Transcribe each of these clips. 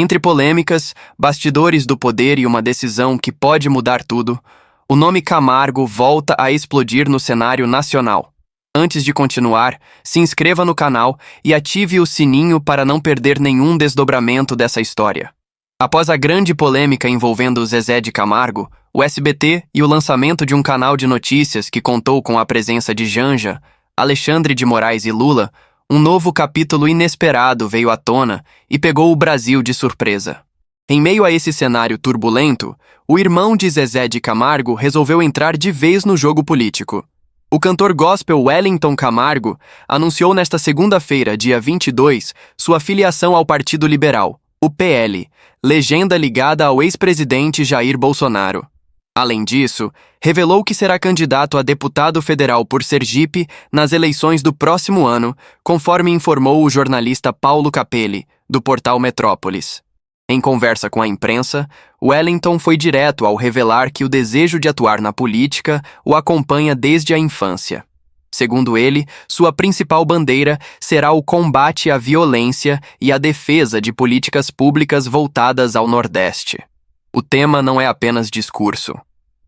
Entre polêmicas, bastidores do poder e uma decisão que pode mudar tudo, o nome Camargo volta a explodir no cenário nacional. Antes de continuar, se inscreva no canal e ative o sininho para não perder nenhum desdobramento dessa história. Após a grande polêmica envolvendo Zezé de Camargo, o SBT e o lançamento de um canal de notícias que contou com a presença de Janja, Alexandre de Moraes e Lula, um novo capítulo inesperado veio à tona e pegou o Brasil de surpresa. Em meio a esse cenário turbulento, o irmão de Zezé de Camargo resolveu entrar de vez no jogo político. O cantor gospel Wellington Camargo anunciou nesta segunda-feira, dia 22, sua filiação ao Partido Liberal, o PL, legenda ligada ao ex-presidente Jair Bolsonaro. Além disso, revelou que será candidato a deputado federal por Sergipe nas eleições do próximo ano, conforme informou o jornalista Paulo Capelli, do portal Metrópolis. Em conversa com a imprensa, Wellington foi direto ao revelar que o desejo de atuar na política o acompanha desde a infância. Segundo ele, sua principal bandeira será o combate à violência e a defesa de políticas públicas voltadas ao Nordeste. O tema não é apenas discurso.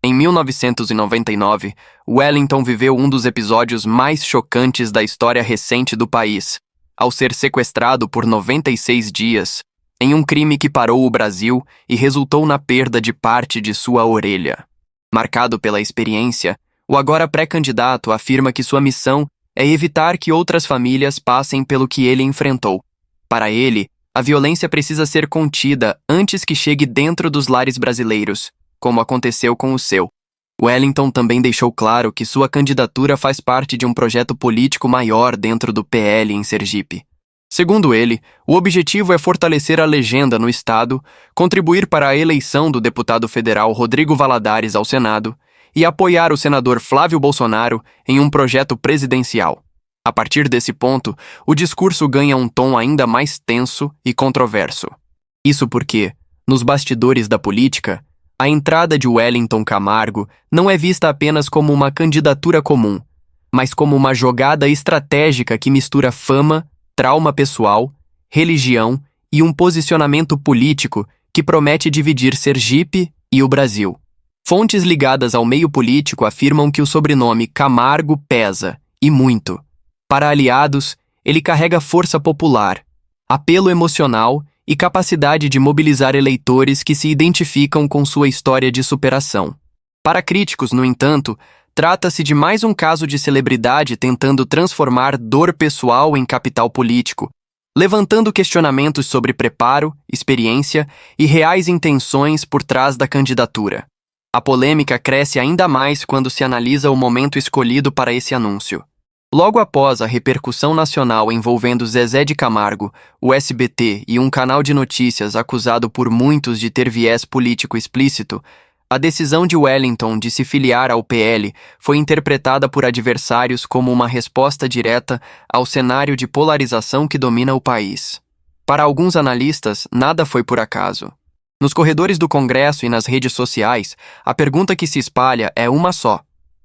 Em 1999, Wellington viveu um dos episódios mais chocantes da história recente do país, ao ser sequestrado por 96 dias, em um crime que parou o Brasil e resultou na perda de parte de sua orelha. Marcado pela experiência, o agora pré-candidato afirma que sua missão é evitar que outras famílias passem pelo que ele enfrentou. Para ele, a violência precisa ser contida antes que chegue dentro dos lares brasileiros, como aconteceu com o seu. Wellington também deixou claro que sua candidatura faz parte de um projeto político maior dentro do PL em Sergipe. Segundo ele, o objetivo é fortalecer a legenda no Estado, contribuir para a eleição do deputado federal Rodrigo Valadares ao Senado e apoiar o senador Flávio Bolsonaro em um projeto presidencial. A partir desse ponto, o discurso ganha um tom ainda mais tenso e controverso. Isso porque, nos bastidores da política, a entrada de Wellington Camargo não é vista apenas como uma candidatura comum, mas como uma jogada estratégica que mistura fama, trauma pessoal, religião e um posicionamento político que promete dividir Sergipe e o Brasil. Fontes ligadas ao meio político afirmam que o sobrenome Camargo pesa, e muito. Para aliados, ele carrega força popular, apelo emocional e capacidade de mobilizar eleitores que se identificam com sua história de superação. Para críticos, no entanto, trata-se de mais um caso de celebridade tentando transformar dor pessoal em capital político, levantando questionamentos sobre preparo, experiência e reais intenções por trás da candidatura. A polêmica cresce ainda mais quando se analisa o momento escolhido para esse anúncio. Logo após a repercussão nacional envolvendo Zezé de Camargo, o SBT e um canal de notícias acusado por muitos de ter viés político explícito, a decisão de Wellington de se filiar ao PL foi interpretada por adversários como uma resposta direta ao cenário de polarização que domina o país. Para alguns analistas, nada foi por acaso. Nos corredores do Congresso e nas redes sociais, a pergunta que se espalha é uma só.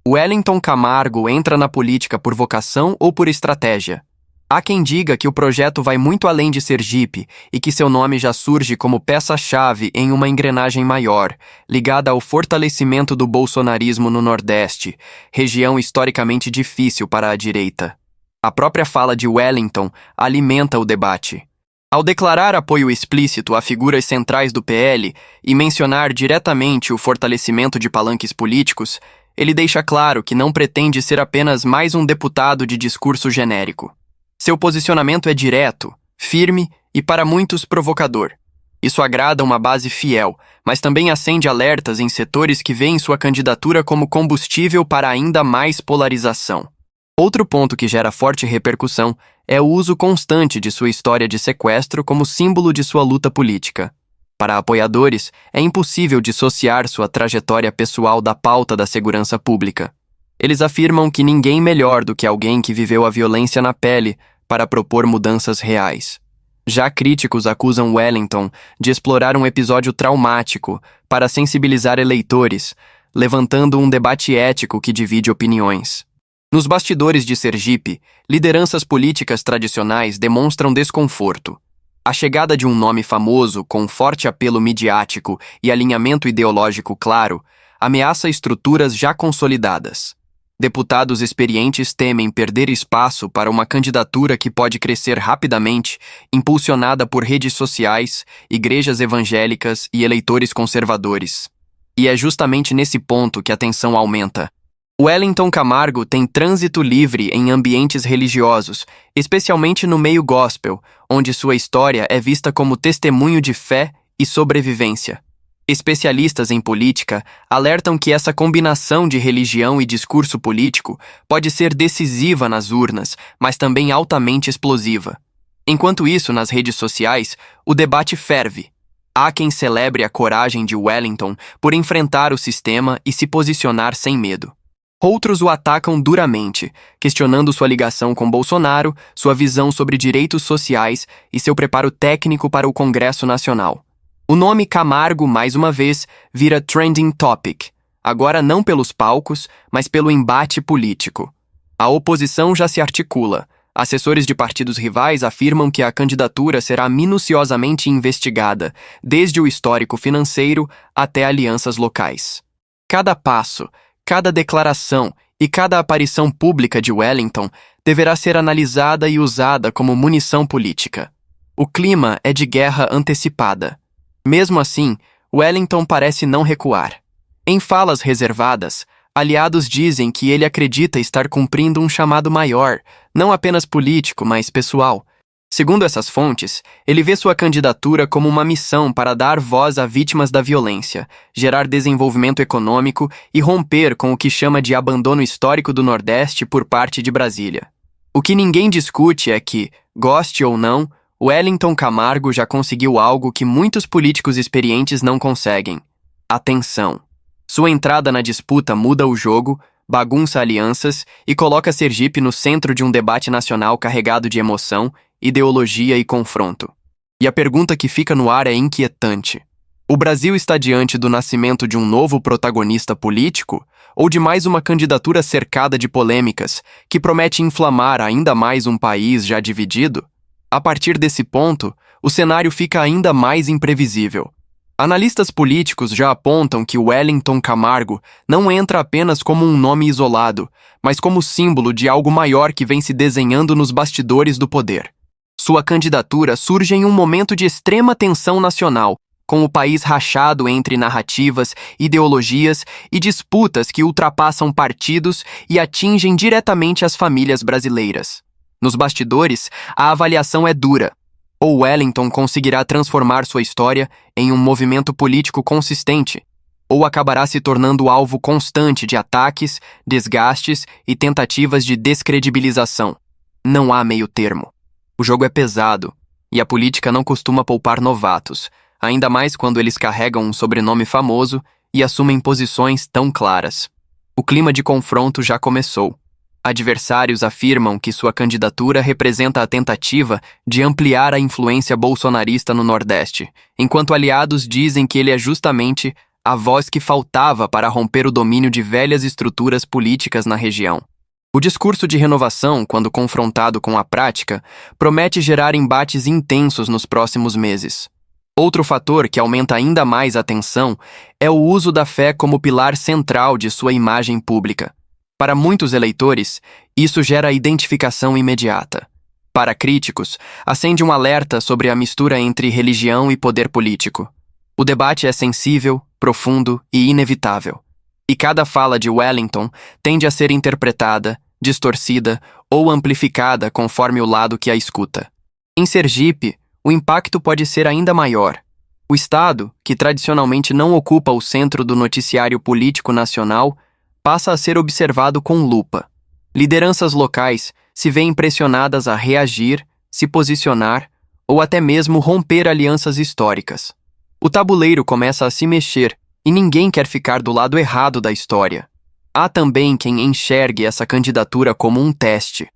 Wellington Camargo entra na política por vocação ou por estratégia? Há quem diga que o projeto vai muito além de Sergipe e que seu nome já surge como peça-chave em uma engrenagem maior, ligada ao fortalecimento do bolsonarismo no Nordeste, região historicamente difícil para a direita. A própria fala de Wellington alimenta o debate. Ao declarar apoio explícito a figuras centrais do PL e mencionar diretamente o fortalecimento de palanques políticos, ele deixa claro que não pretende ser apenas mais um deputado de discurso genérico. Seu posicionamento é direto, firme e para muitos provocador. Isso agrada uma base fiel, mas também acende alertas em setores que veem sua candidatura como combustível para ainda mais polarização. Outro ponto que gera forte repercussão é o uso constante de sua história de sequestro como símbolo de sua luta política. Para apoiadores, é impossível dissociar sua trajetória pessoal da pauta da segurança pública. Eles afirmam que ninguém melhor do que alguém que viveu a violência na pele para propor mudanças reais. Já críticos acusam Wellington de explorar um episódio traumático para sensibilizar eleitores, levantando um debate ético que divide opiniões. Nos bastidores de Sergipe, lideranças políticas tradicionais demonstram desconforto. A chegada de um nome famoso, com forte apelo midiático e alinhamento ideológico claro, ameaça estruturas já consolidadas. Deputados experientes temem perder espaço para uma candidatura que pode crescer rapidamente, impulsionada por redes sociais, igrejas evangélicas e eleitores conservadores. E é justamente nesse ponto que a tensão aumenta. Wellington Camargo tem trânsito livre em ambientes religiosos, especialmente no meio gospel, onde sua história é vista como testemunho de fé e sobrevivência. Especialistas em política alertam que essa combinação de religião e discurso político pode ser decisiva nas urnas, mas também altamente explosiva. Enquanto isso, nas redes sociais, o debate ferve. Há quem celebre a coragem de Wellington por enfrentar o sistema e se posicionar sem medo. Outros o atacam duramente, questionando sua ligação com Bolsonaro, sua visão sobre direitos sociais e seu preparo técnico para o Congresso Nacional. O nome Camargo, mais uma vez, vira trending topic, agora não pelos palcos, mas pelo embate político. A oposição já se articula. Assessores de partidos rivais afirmam que a candidatura será minuciosamente investigada, desde o histórico financeiro até alianças locais. Cada passo, cada declaração e cada aparição pública de Wellington deverá ser analisada e usada como munição política. O clima é de guerra antecipada. Mesmo assim, Wellington parece não recuar. Em falas reservadas, aliados dizem que ele acredita estar cumprindo um chamado maior, não apenas político, mas pessoal. Segundo essas fontes, ele vê sua candidatura como uma missão para dar voz a vítimas da violência, gerar desenvolvimento econômico e romper com o que chama de abandono histórico do Nordeste por parte de Brasília. O que ninguém discute é que, goste ou não, Wellington Camargo já conseguiu algo que muitos políticos experientes não conseguem: atenção. Sua entrada na disputa muda o jogo, bagunça alianças e coloca Sergipe no centro de um debate nacional carregado de emoção, ideologia e confronto. E a pergunta que fica no ar é inquietante. O Brasil está diante do nascimento de um novo protagonista político ou de mais uma candidatura cercada de polêmicas que promete inflamar ainda mais um país já dividido? A partir desse ponto, o cenário fica ainda mais imprevisível. Analistas políticos já apontam que Wellington Camargo não entra apenas como um nome isolado, mas como símbolo de algo maior que vem se desenhando nos bastidores do poder. Sua candidatura surge em um momento de extrema tensão nacional, com o país rachado entre narrativas, ideologias e disputas que ultrapassam partidos e atingem diretamente as famílias brasileiras. Nos bastidores, a avaliação é dura. Ou Wellington conseguirá transformar sua história em um movimento político consistente, ou acabará se tornando alvo constante de ataques, desgastes e tentativas de descredibilização. Não há meio termo. O jogo é pesado, e a política não costuma poupar novatos, ainda mais quando eles carregam um sobrenome famoso e assumem posições tão claras. O clima de confronto já começou. Adversários afirmam que sua candidatura representa a tentativa de ampliar a influência bolsonarista no Nordeste, enquanto aliados dizem que ele é justamente a voz que faltava para romper o domínio de velhas estruturas políticas na região. O discurso de renovação, quando confrontado com a prática, promete gerar embates intensos nos próximos meses. Outro fator que aumenta ainda mais a tensão é o uso da fé como pilar central de sua imagem pública. Para muitos eleitores, isso gera identificação imediata. Para críticos, acende um alerta sobre a mistura entre religião e poder político. O debate é sensível, profundo e inevitável. E cada fala de Wellington tende a ser interpretada, distorcida ou amplificada conforme o lado que a escuta. Em Sergipe, o impacto pode ser ainda maior. O Estado, que tradicionalmente não ocupa o centro do noticiário político nacional, passa a ser observado com lupa. Lideranças locais se veem pressionadas a reagir, se posicionar ou até mesmo romper alianças históricas. O tabuleiro começa a se mexer e ninguém quer ficar do lado errado da história. Há também quem enxergue essa candidatura como um teste,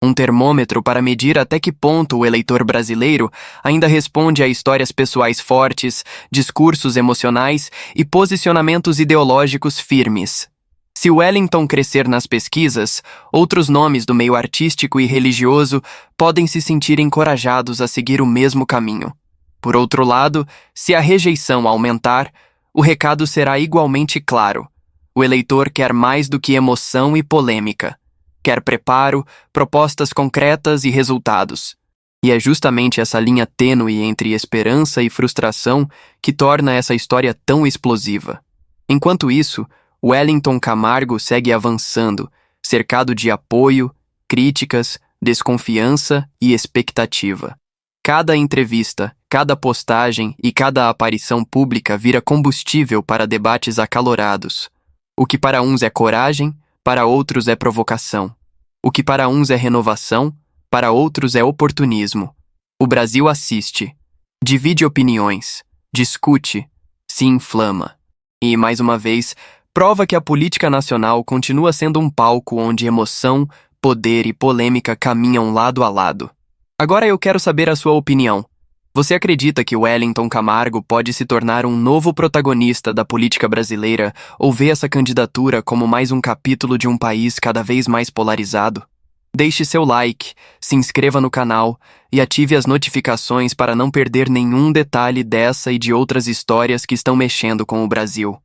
um termômetro para medir até que ponto o eleitor brasileiro ainda responde a histórias pessoais fortes, discursos emocionais e posicionamentos ideológicos firmes. Se Wellington crescer nas pesquisas, outros nomes do meio artístico e religioso podem se sentir encorajados a seguir o mesmo caminho. Por outro lado, se a rejeição aumentar, o recado será igualmente claro. O eleitor quer mais do que emoção e polêmica. Quer preparo, propostas concretas e resultados. E é justamente essa linha tênue entre esperança e frustração que torna essa história tão explosiva. Enquanto isso, Wellington Camargo segue avançando, cercado de apoio, críticas, desconfiança e expectativa. Cada entrevista, cada postagem e cada aparição pública vira combustível para debates acalorados. O que para uns é coragem, para outros é provocação. O que para uns é renovação, para outros é oportunismo. O Brasil assiste, divide opiniões, discute, se inflama. E, mais uma vez, prova que a política nacional continua sendo um palco onde emoção, poder e polêmica caminham lado a lado. Agora eu quero saber a sua opinião. Você acredita que Wellington Camargo pode se tornar um novo protagonista da política brasileira ou vê essa candidatura como mais um capítulo de um país cada vez mais polarizado? Deixe seu like, se inscreva no canal e ative as notificações para não perder nenhum detalhe dessa e de outras histórias que estão mexendo com o Brasil.